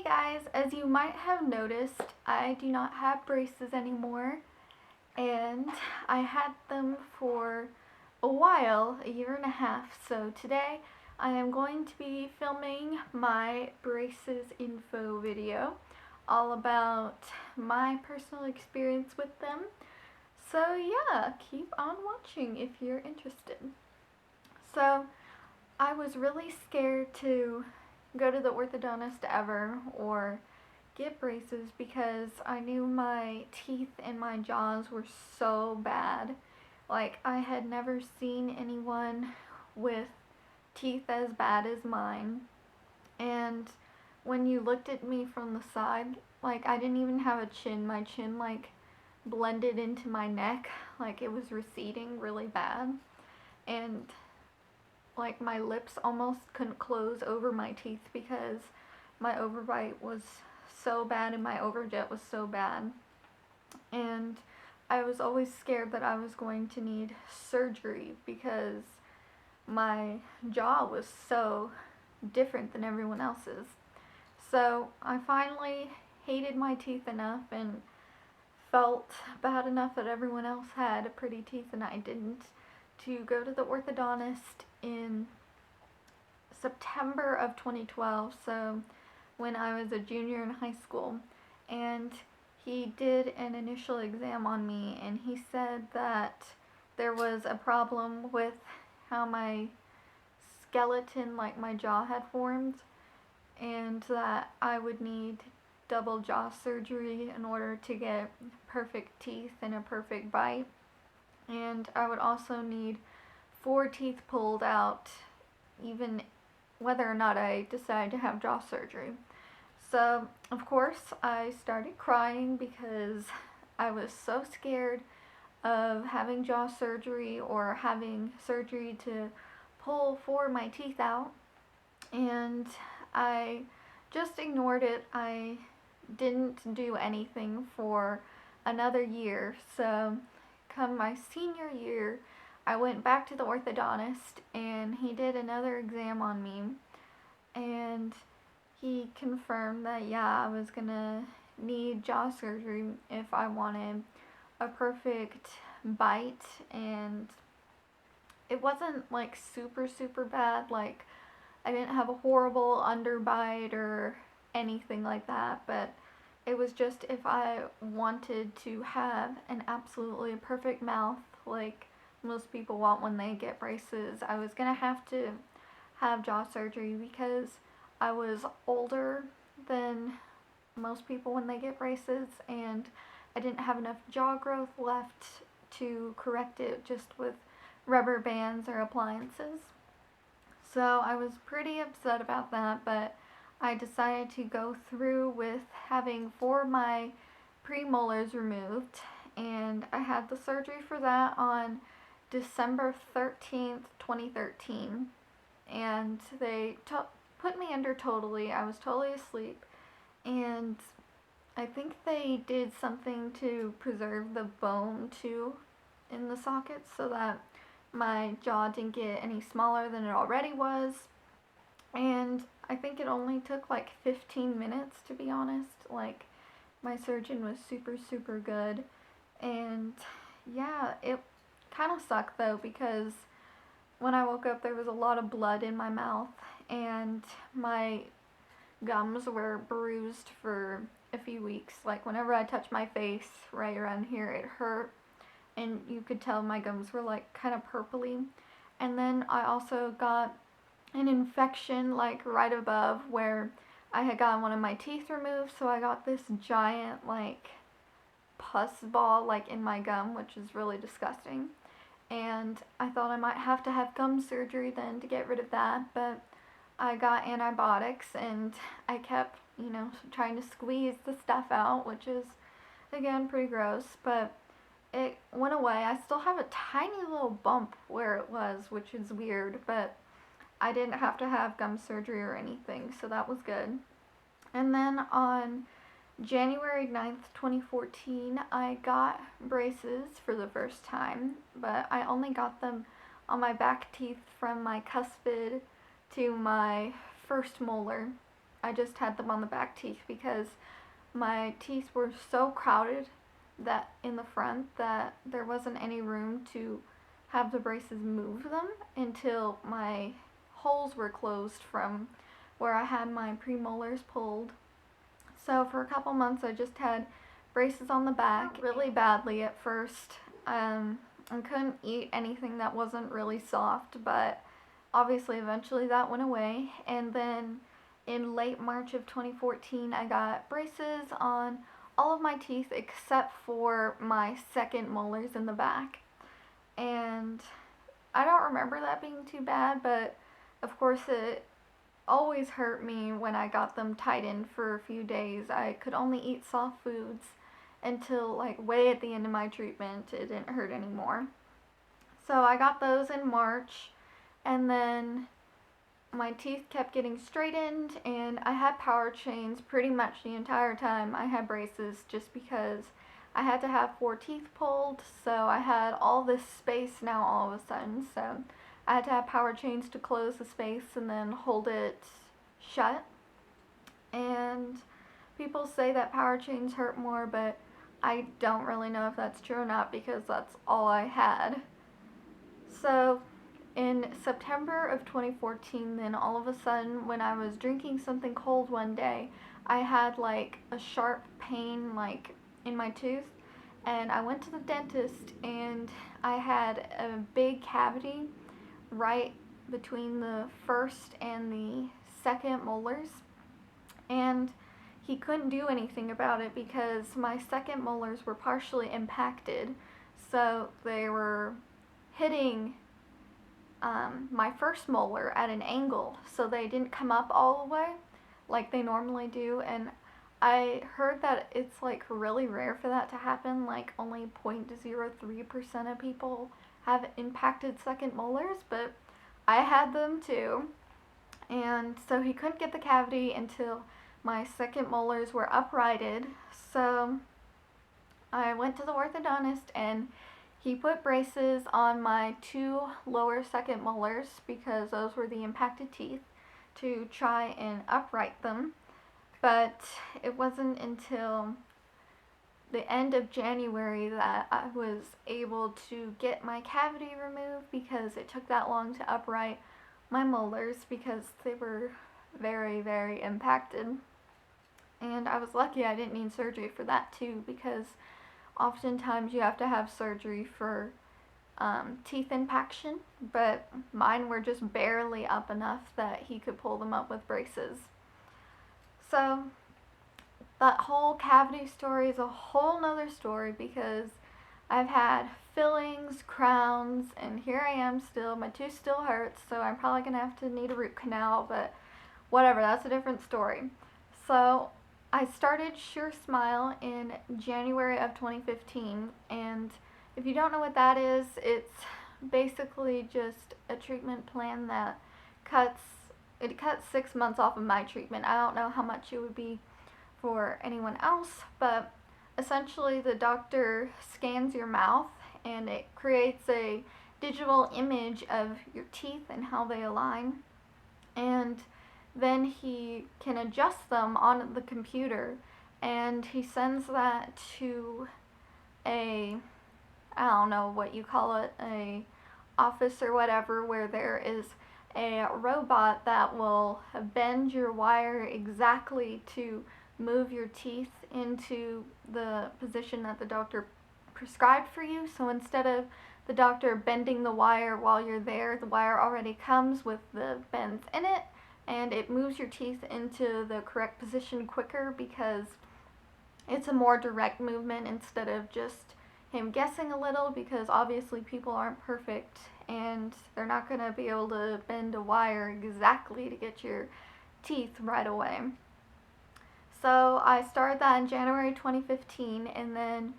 Hey guys, as you might have noticed, I do not have braces anymore, and I had them for a while, a year and a half. So today I am going to be filming my braces info video, all about my personal experience with them. So yeah, keep on watching if you're interested. So I was really scared to go to the orthodontist ever or get braces because I knew my teeth and my jaws were so bad. Like, I had never seen anyone with teeth as bad as mine. And when you looked at me from the side, like, I didn't even have a chin. My chin, like, blended into my neck. Like, it was receding really bad. And like my lips almost couldn't close over my teeth because my overbite was so bad and my overjet was so bad. And I was always scared that I was going to need surgery because my jaw was so different than everyone else's. So I finally hated my teeth enough and felt bad enough that everyone else had pretty teeth and I didn't, to go to the orthodontist in September of 2012, so when I was a junior in high school. And he did an initial exam on me, and he said that there was a problem with how my skeleton, like my jaw, had formed, and that I would need double jaw surgery in order to get perfect teeth and a perfect bite. And I would also need 4 teeth pulled out, even whether or not I decided to have jaw surgery. So, of course, I started crying because I was so scared of having jaw surgery or having surgery to pull 4 of my teeth out. And I just ignored it. I didn't do anything for another year. So, come my senior year, I went back to the orthodontist and he did another exam on me, and he confirmed that yeah, I was gonna need jaw surgery if I wanted a perfect bite. And it wasn't like super bad, like I didn't have a horrible underbite or anything like that, but it was just if I wanted to have an absolutely perfect mouth like most people want when they get braces, I was gonna have to have jaw surgery because I was older than most people when they get braces, and I didn't have enough jaw growth left to correct it just with rubber bands or appliances. So I was pretty upset about that, but I decided to go through with having 4 of my premolars removed, and I had the surgery for that on December 13th, 2013, and they put me under totally. I was totally asleep, and I think they did something to preserve the bone too in the sockets so that my jaw didn't get any smaller than it already was. And I think it only took like 15 minutes, to be honest. Like, my surgeon was super good. And yeah, it kind of sucked though because when I woke up there was a lot of blood in my mouth and my gums were bruised for a few weeks. Like, whenever I touched my face right around here, it hurt, and you could tell my gums were like kind of purpley. And then I also got an infection like right above where I had gotten one of my teeth removed, so I got this giant like pus ball like in my gum, which is really disgusting. And I thought I might have to have gum surgery then to get rid of that, but I got antibiotics and I kept, trying to squeeze the stuff out, which is again pretty gross, but it went away. I still have a tiny little bump where it was, which is weird, but I didn't have to have gum surgery or anything, so that was good. And then on January 9th, 2014, I got braces for the first time, but I only got them on my back teeth from my cuspid to my first molar. I just had them on the back teeth because my teeth were so crowded that in the front that there wasn't any room to have the braces move them until my holes were closed from where I had my premolars pulled. So for a couple months I just had braces on the back really badly at first. I couldn't eat anything that wasn't really soft, but obviously eventually that went away. And then in late March of 2014 I got braces on all of my teeth except for my second molars in the back. And I don't remember that being too bad, but of course it always hurt me when I got them tightened for a few days. I could only eat soft foods until like way at the end of my treatment. It didn't hurt anymore. So I got those in March, and then my teeth kept getting straightened, and I had power chains pretty much the entire time I had braces, just because I had to have 4 teeth pulled, so I had all this space now all of a sudden. So I had to have power chains to close the space and then hold it shut. And people say that power chains hurt more, but I don't really know if that's true or not because that's all I had. So in September of 2014, then all of a sudden when I was drinking something cold one day, I had like a sharp pain like in my tooth, and I went to the dentist and I had a big cavity right between the first and the second molars, and he couldn't do anything about it because my second molars were partially impacted, so they were hitting my first molar at an angle, so they didn't come up all the way like they normally do. And I heard that it's like really rare for that to happen, like only 0.03% of people have impacted second molars, but I had them too. And so he couldn't get the cavity until my second molars were uprighted. So I went to the orthodontist and he put braces on my 2 lower second molars because those were the impacted teeth to try and upright them. But it wasn't until the end of January that I was able to get my cavity removed because it took that long to upright my molars because they were very, very impacted. And I was lucky I didn't need surgery for that too, because oftentimes you have to have surgery for teeth impaction, but mine were just barely up enough that he could pull them up with braces. So that whole cavity story is a whole nother story because I've had fillings, crowns, and here I am still. My tooth still hurts, so I'm probably going to have to need a root canal, but whatever, that's a different story. So I started Sure Smile in January of 2015, and if you don't know what that is, it's basically just a treatment plan that cuts 6 months off of my treatment. I don't know how much it would be for anyone else, but essentially the doctor scans your mouth and it creates a digital image of your teeth and how they align, and then he can adjust them on the computer, and he sends that to a, I don't know what you call it, a office or whatever, where there is a robot that will bend your wire exactly to move your teeth into the position that the doctor prescribed for you. So instead of the doctor bending the wire while you're there, the wire already comes with the bends in it, and it moves your teeth into the correct position quicker because it's a more direct movement instead of just him guessing a little, because obviously people aren't perfect and they're not going to be able to bend a wire exactly to get your teeth right away. So I started that in January 2015, and then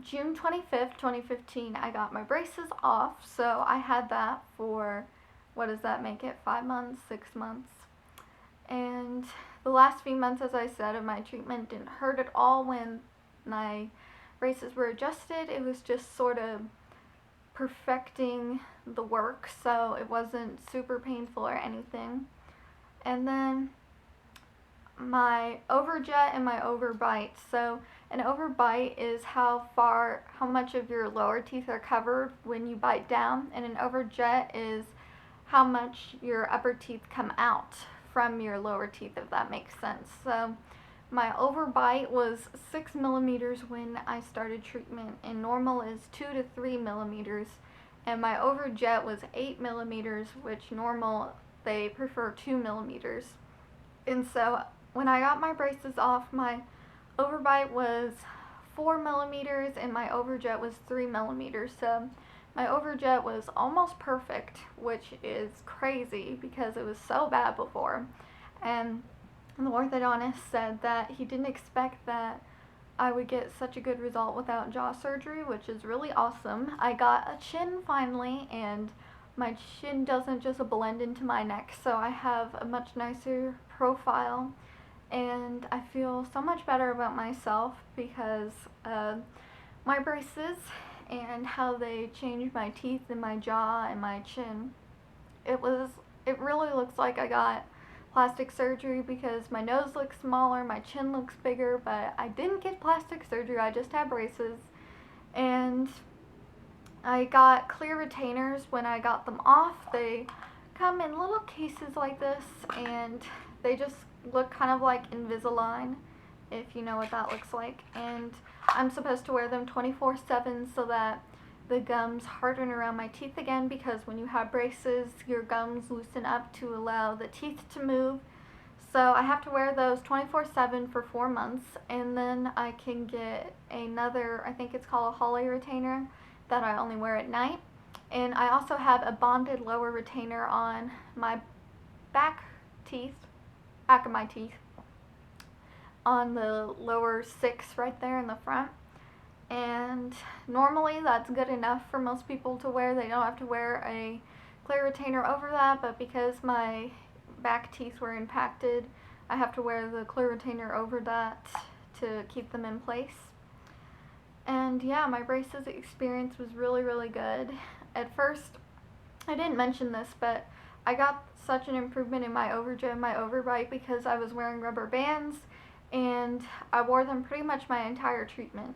June 25th, 2015, I got my braces off. So I had that for, what does that make it, 5 months, 6 months? And the last few months, as I said, of my treatment didn't hurt at all when my braces were adjusted. It was just sort of perfecting the work, so it wasn't super painful or anything. And then my overjet and my overbite. So an overbite is how much of your lower teeth are covered when you bite down, and an overjet is how much your upper teeth come out from your lower teeth, if that makes sense. So my overbite was 6 millimeters when I started treatment, and normal is 2 to 3 millimeters. And my overjet was 8 millimeters, which normal they prefer 2 millimeters. And so when I got my braces off, my overbite was 4 millimeters and my overjet was 3 millimeters. So my overjet was almost perfect, which is crazy because it was so bad before. And the orthodontist said that he didn't expect that I would get such a good result without jaw surgery, which is really awesome. I got a chin finally, and my chin doesn't just blend into my neck, so I have a much nicer profile, and I feel so much better about myself because my braces and how they changed my teeth and my jaw and my chin. It really looks like I got plastic surgery because my nose looks smaller, my chin looks bigger, but I didn't get plastic surgery, I just had braces. And I got clear retainers when I got them off. They come in little cases like this, and they just look kind of like Invisalign, if you know what that looks like. And I'm supposed to wear them 24/7 so that the gums harden around my teeth again, because when you have braces, your gums loosen up to allow the teeth to move. So I have to wear those 24/7 for 4 months, and then I can get another, I think it's called a Holly retainer, that I only wear at night. And I also have a bonded lower retainer on my back of my teeth, on the lower 6 right there in the front. And normally that's good enough for most people to wear. They don't have to wear a clear retainer over that, but because my back teeth were impacted, I have to wear the clear retainer over that to keep them in place. And yeah, my braces experience was really, really good. At first, I didn't mention this, but I got such an improvement in my overjet and my overbite because I was wearing rubber bands, and I wore them pretty much my entire treatment.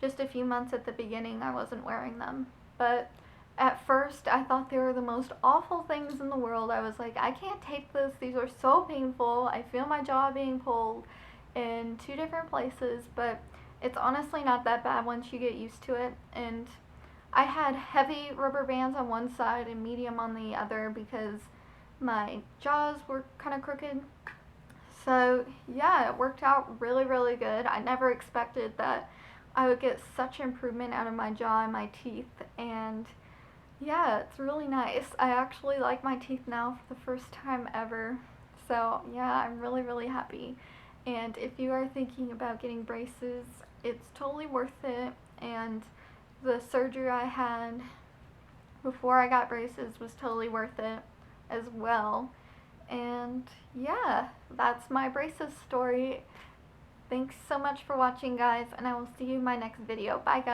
Just a few months at the beginning, I wasn't wearing them. But at first, I thought they were the most awful things in the world. I was like, I can't take this. These are so painful. I feel my jaw being pulled in 2 different places, but it's honestly not that bad once you get used to it. And I had heavy rubber bands on one side and medium on the other because my jaws were kind of crooked. So yeah, it worked out really, really good. I never expected that I would get such improvement out of my jaw and my teeth, and yeah, it's really nice. I actually like my teeth now for the first time ever. So yeah, I'm really, really happy. And if you are thinking about getting braces, it's totally worth it. And the surgery I had before I got braces was totally worth it as well. And yeah, that's my braces story. Thanks so much for watching, guys, and I will see you in my next video. Bye, guys.